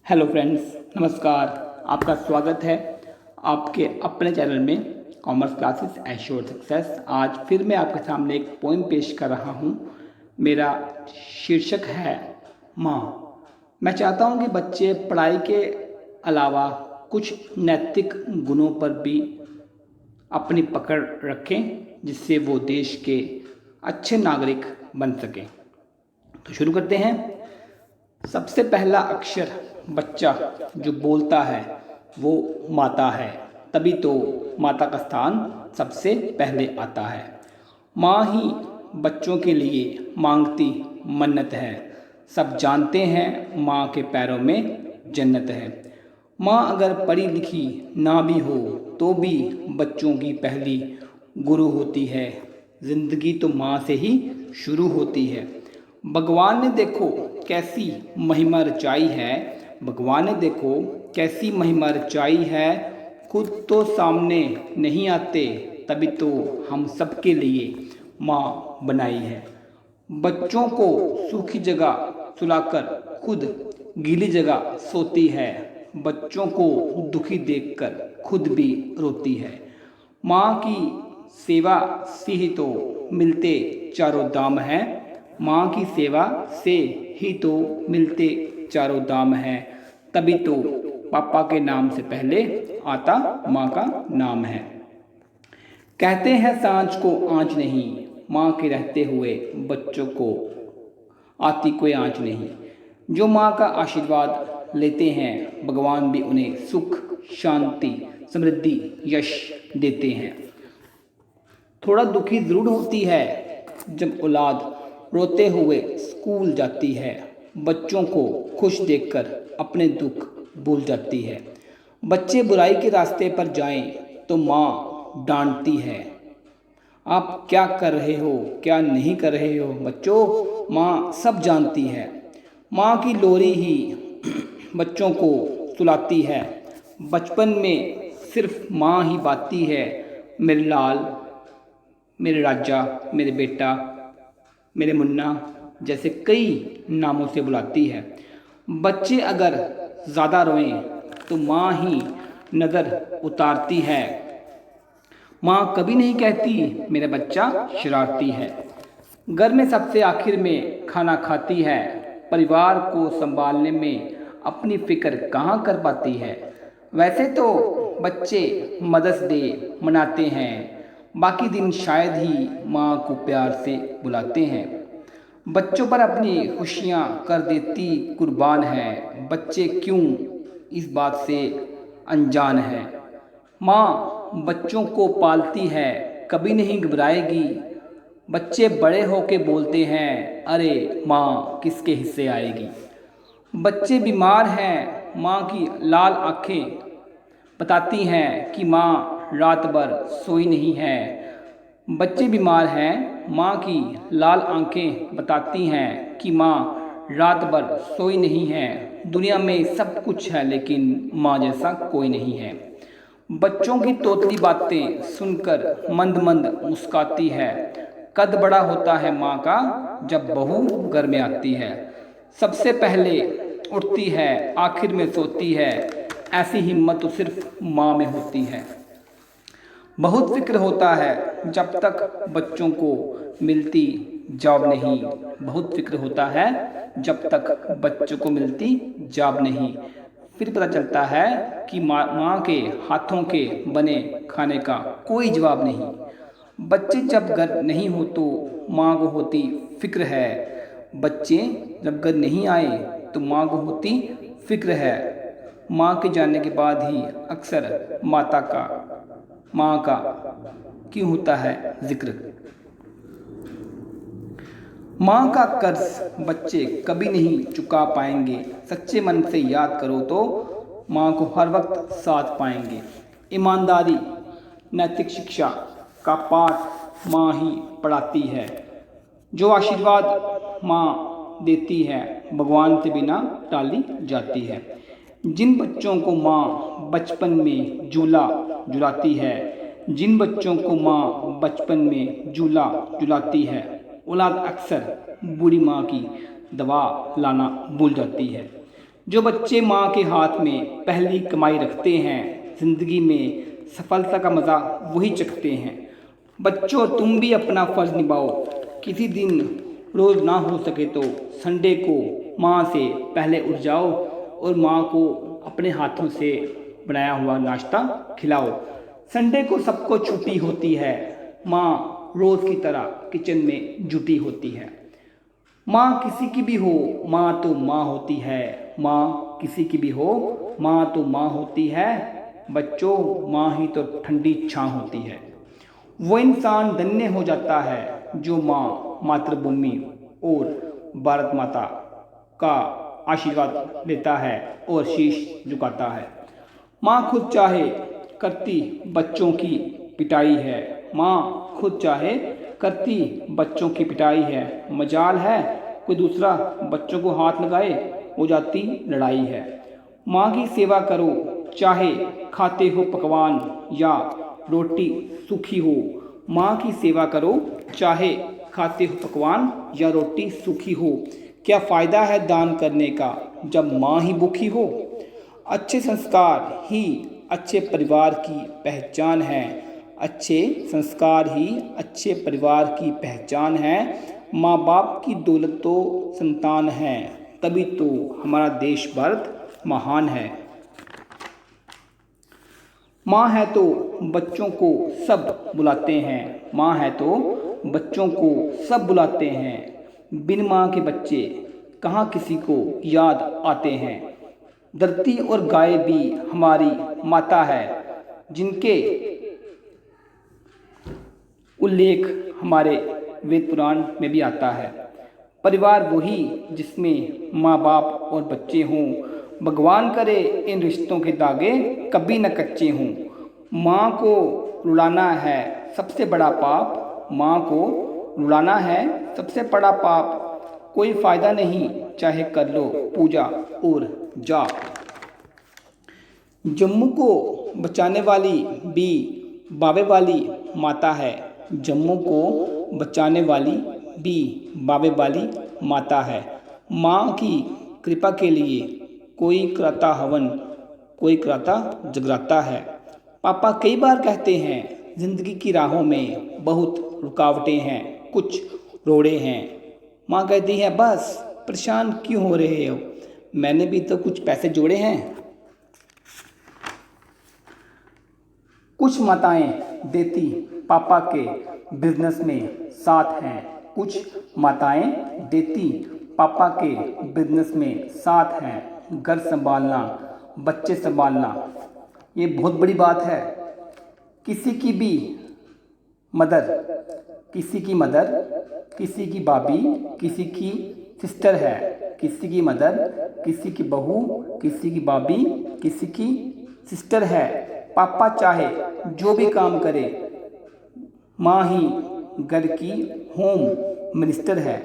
Hello friends, नमस्कार। आपका स्वागत है आपके अपने चैनल में कॉमर्स क्लासेस एश्योर सक्सेस। आज फिर मैं आपके सामने एक पोइम पेश कर रहा हूँ। मेरा शीर्षक है माँ। मैं चाहता हूँ कि बच्चे पढ़ाई के अलावा कुछ नैतिक गुणों पर भी अपनी पकड़ रखें, जिससे वो देश के अच्छे नागरिक बन सकें। तो शुरू करते हैं। सबसे पहला अक्षर बच्चा जो बोलता है वो माता है, तभी तो माता का स्थान सबसे पहले आता है। माँ ही बच्चों के लिए मांगती मन्नत है। सब जानते हैं माँ के पैरों में जन्नत है। माँ अगर पढ़ी लिखी ना भी हो तो भी बच्चों की पहली गुरु होती है। जिंदगी तो माँ से ही शुरू होती है। भगवान ने देखो कैसी महिमा रचाई है। भगवान ने देखो कैसी महिमा रचाई है। खुद तो सामने नहीं आते, तभी तो हम सबके लिए माँ बनाई है। बच्चों को सूखी जगह सुलाकर खुद गीली जगह सोती है। बच्चों को दुखी देखकर खुद भी रोती है। माँ की सेवा से ही तो मिलते चारों दाम हैं। माँ की सेवा से ही तो मिलते चारों दाम हैं। तभी तो पापा के नाम से पहले आता माँ का नाम है। कहते हैं सांझ को आँच नहीं, माँ के रहते हुए बच्चों को आती कोई आँच नहीं। जो माँ का आशीर्वाद लेते हैं, भगवान भी उन्हें सुख, शांति, समृद्धि, यश देते हैं। थोड़ा दुखी जरूर होती है जब औलाद रोते हुए स्कूल जाती है। बच्चों को खुश देखकर अपने दुख भूल जाती है। बच्चे बुराई के रास्ते पर जाएं तो माँ डांटती है। आप क्या कर रहे हो, क्या नहीं कर रहे हो बच्चों, माँ सब जानती है। माँ की लोरी ही बच्चों को सुलाती है। बचपन में सिर्फ माँ ही बाती है। मेरे लाल, मेरे राजा, मेरे बेटा, मेरे मुन्ना जैसे कई नामों से बुलाती है। बच्चे अगर ज़्यादा रोएं तो माँ ही नज़र उतारती है। माँ कभी नहीं कहती मेरा बच्चा शरारती है। घर में सबसे आखिर में खाना खाती है। परिवार को संभालने में अपनी फिक्र कहाँ कर पाती है। वैसे तो बच्चे मदर्स डे मनाते हैं, बाकी दिन शायद ही माँ को प्यार से बुलाते हैं। बच्चों पर अपनी खुशियाँ कर देती कुर्बान है। बच्चे क्यों इस बात से अनजान है। माँ बच्चों को पालती है, कभी नहीं घबराएगी। बच्चे बड़े होके बोलते हैं, अरे माँ किसके हिस्से आएगी। बच्चे बीमार हैं, माँ की लाल आँखें बताती हैं कि माँ रात भर सोई नहीं है। बच्चे बीमार हैं, माँ की लाल आँखें बताती हैं कि माँ रात भर सोई नहीं है। दुनिया में सब कुछ है लेकिन माँ जैसा कोई नहीं है। बच्चों की तोतली बातें सुनकर मंद मंद मुस्काती है। कद बड़ा होता है माँ का जब बहू घर में आती है। सबसे पहले उठती है, आखिर में सोती है। ऐसी हिम्मत तो सिर्फ माँ में होती है। बहुत फिक्र होता है जब तक बच्चों को मिलती जॉब नहीं। बहुत फिक्र होता है जब तक बच्चों को मिलती जॉब नहीं। फिर पता चलता है कि माँ के हाथों के बने खाने का कोई जवाब नहीं। बच्चे जब घर नहीं हो तो माँ को होती फिक्र है। बच्चे जब घर नहीं आए तो माँ को होती फिक्र है। माँ के जाने के बाद ही अक्सर माँ का क्यों होता है जिक्र। माँ का कर्ज बच्चे कभी नहीं चुका पाएंगे। सच्चे मन से याद करो तो माँ को हर वक्त साथ पाएंगे। ईमानदारी, नैतिक शिक्षा का पाठ माँ ही पढ़ाती है। जो आशीर्वाद माँ देती है भगवान से बिना टाली जाती है। जिन बच्चों को माँ बचपन में झूला झुलाती है, जिन बच्चों को माँ बचपन में झूला झुलाती है, औलाद अक्सर बुरी माँ की दवा लाना भूल जाती है। जो बच्चे माँ के हाथ में पहली कमाई रखते हैं, ज़िंदगी में सफलता का मज़ा वही चखते हैं। बच्चों, तुम भी अपना फ़र्ज़ निभाओ। किसी दिन रोज़ ना हो सके तो संडे को माँ से पहले उठ जाओ और माँ को अपने हाथों से बनाया हुआ नाश्ता खिलाओ। संडे को सबको छुट्टी होती है, माँ रोज़ की तरह किचन में जुटी होती है। माँ किसी की भी हो, माँ तो माँ होती है। माँ किसी की भी हो, माँ तो माँ होती है। बच्चों, माँ ही तो ठंडी छाँ होती है। वो इंसान धन्य हो जाता है जो माँ, मातृभूमि और भारत माता का आशीर्वाद लेता है और शीश झुकाता है। माँ खुद चाहे करती बच्चों की पिटाई है। माँ खुद चाहे करती बच्चों की पिटाई है। मजाल है कोई दूसरा बच्चों को हाथ लगाए, हो जाती लड़ाई है। माँ की सेवा करो, चाहे खाते हो पकवान या रोटी सूखी हो। माँ की सेवा करो, चाहे खाते हो पकवान या रोटी सूखी हो। क्या फ़ायदा है दान करने का जब माँ ही भूखी हो। अच्छे संस्कार ही अच्छे परिवार की पहचान है। अच्छे संस्कार ही अच्छे परिवार की पहचान है। माँ बाप की दौलत तो संतान है, तभी तो हमारा देश भारत महान है। माँ है तो बच्चों को सब बुलाते हैं। माँ है तो बच्चों को सब बुलाते हैं। बिन माँ के बच्चे कहाँ किसी को याद आते हैं। धरती और गाय भी हमारी माता है, जिनके उल्लेख हमारे वेद पुराण में भी आता है। परिवार वही जिसमें माँ बाप और बच्चे हों। भगवान करे इन रिश्तों के धागे कभी न कच्चे हों। माँ को रुलाना है सबसे बड़ा पाप। माँ को रुलाना है सबसे बड़ा पाप। कोई फ़ायदा नहीं चाहे कर लो पूजा और जाप। जम्मू को बचाने वाली भी बाबे वाली माता है। जम्मू को बचाने वाली भी बाबे वाली माता है। माँ की कृपा के लिए कोई कराता हवन, कोई कराता जगराता है। पापा कई बार कहते हैं जिंदगी की राहों में बहुत रुकावटें हैं, कुछ रोड़े हैं। माँ कहती है बस परेशान क्यों हो रहे हो, मैंने भी तो कुछ पैसे जोड़े हैं। कुछ माताएं देती पापा के बिजनेस में साथ हैं। कुछ माताएं देती पापा के बिजनेस में साथ हैं। घर संभालना, बच्चे संभालना, ये बहुत बड़ी बात है। किसी की भी मदर, किसी की मदर, किसी की भाभी, किसी की सिस्टर है। किसी की मदर, किसी की बहू, किसी की भाभी, किसी की सिस्टर है। पापा चाहे जो भी काम करे, माँ ही घर की होम मिनिस्टर है।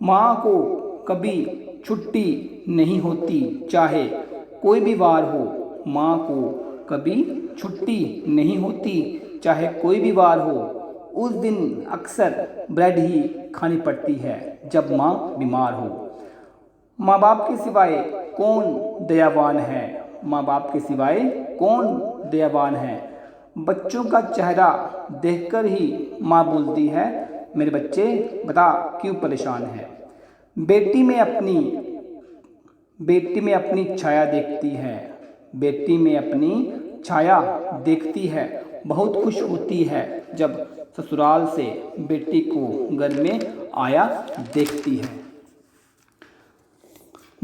माँ को कभी छुट्टी नहीं होती चाहे कोई भी वार हो। माँ को कभी छुट्टी नहीं होती चाहे कोई भी वार हो। उस दिन अक्सर ब्रेड ही खानी पड़ती है जब माँ बीमार हो। माँ बाप के सिवाय कौन दयावान है। माँ बाप के सिवाय कौन दयावान है। बच्चों का चेहरा देखकर ही माँ बोलती है मेरे बच्चे बता क्यों परेशान है। बेटी में अपनी छाया देखती है। बेटी में अपनी छाया देखती है। बहुत खुश होती है जब ससुराल से बेटी को घर में आया देखती है।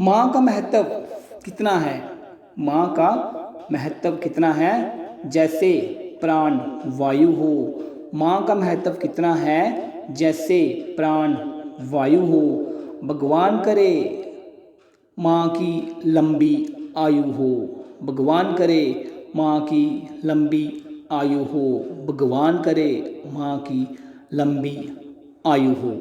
माँ का महत्व कितना है। माँ का महत्व कितना है। जैसे प्राण वायु हो। माँ का महत्व कितना है। जैसे प्राण वायु हो। भगवान करे माँ की लंबी आयु हो। भगवान करे माँ की लंबी आयु हो। भगवान करे माँ की लंबी आयु हो।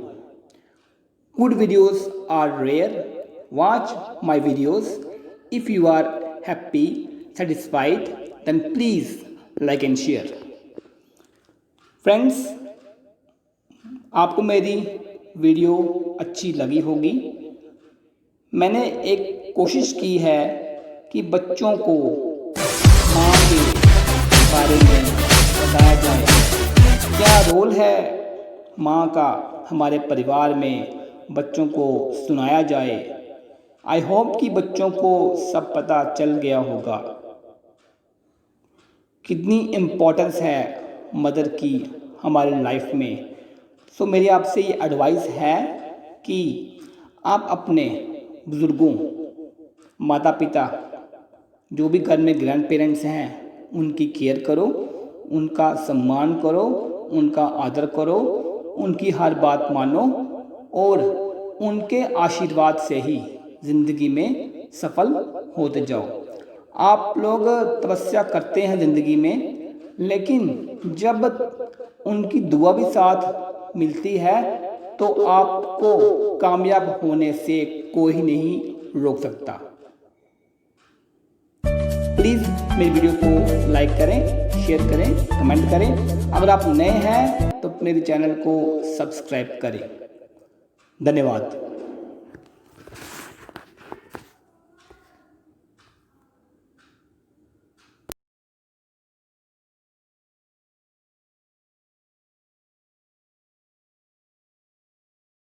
Good videos are rare. Watch my videos. If you are happy, satisfied, then please like and share. Friends, आपको मेरी वीडियो अच्छी लगी होगी। मैंने एक कोशिश की है कि बच्चों को माँ के बारे में बताया जाए, क्या रोल है माँ का हमारे परिवार में, बच्चों को सुनाया जाए। आई होप कि बच्चों को सब पता चल गया होगा कितनी इम्पोर्टेंस है मदर की हमारी लाइफ में। सो मेरी आपसे ये एडवाइस है कि आप अपने बुज़ुर्गों, माता पिता, जो भी घर में ग्रैंड पेरेंट्स हैं, उनकी केयर करो, उनका सम्मान करो, उनका आदर करो, उनकी हर बात मानो और उनके आशीर्वाद से ही ज़िंदगी में सफल होते जाओ। आप लोग तपस्या करते हैं ज़िंदगी में, लेकिन जब उनकी दुआ भी साथ मिलती है तो आपको कामयाब होने से कोई नहीं रोक सकता। प्लीज़ मेरी वीडियो को लाइक करें, शेयर करें, कमेंट करें। अगर आप नए हैं तो मेरे चैनल को सब्सक्राइब करें। धन्यवाद।